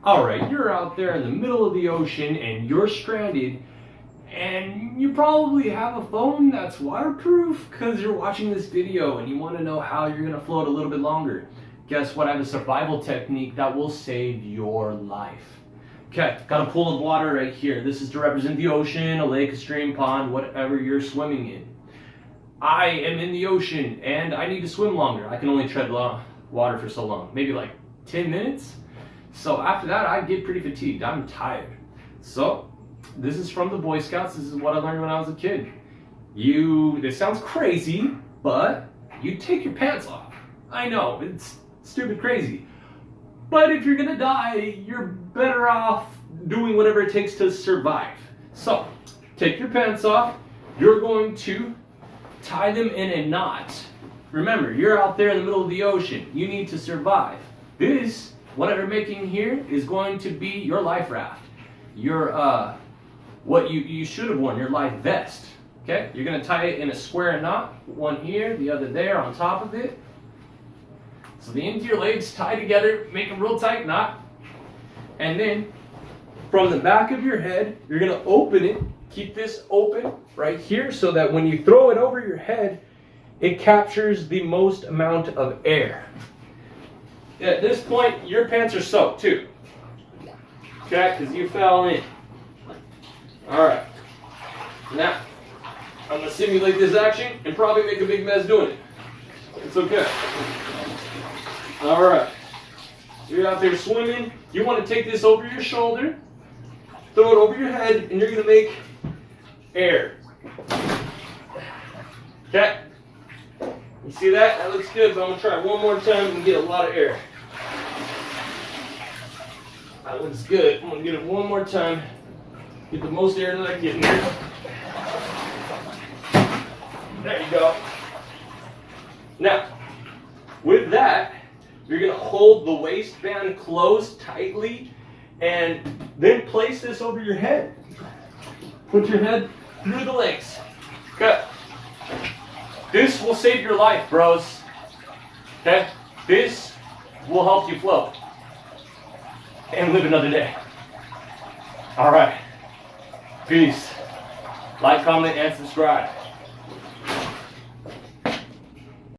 All right, you're out there in the middle of the ocean and you're stranded, and you probably have a phone that's waterproof because you're watching this video and you want to know how you're going to float a little bit longer. Guess what? I have a survival technique that will save your life. Okay, got a pool of water right here. This is to represent the ocean, a lake, a stream, pond, whatever you're swimming in. I am in the ocean and I need to swim longer. I can only tread water for so long, maybe like 10 minutes. So after that, I get pretty fatigued. I'm tired. So this is from the Boy Scouts. This is what I learned when I was a kid. This sounds crazy, but you take your pants off. I know, it's stupid crazy. But if you're gonna die, you're better off doing whatever it takes to survive. So take your pants off. You're going to tie them in a knot. Remember, you're out there in the middle of the ocean. You need to survive. What I'm making here is going to be your life raft. Your, what you should have worn, your life vest. Okay? You're going to tie it in a square knot. One here, the other there on top of it. So the ends of your legs tie together, make a real tight knot. And then from the back of your head, you're going to open it. Keep this open right here so that when you throw it over your head, it captures the most amount of air. At this point, your pants are soaked too. Okay, because you fell in. Alright. Now, I'm going to simulate this action and probably make a big mess doing it. It's okay. Alright. You're out there swimming. You want to take this over your shoulder, throw it over your head, and you're going to make air. Okay? You see that? That looks good, but I'm going to try it one more time and get a lot of air. That looks good. I'm going to get it one more time. Get the most air that I can get in here. There you go. Now, with that, you're going to hold the waistband closed tightly and then place this over your head. Put your head through the legs. Okay. This will save your life, bros. Okay? This will help you float and live another day. All right. Peace. Like, comment, and subscribe.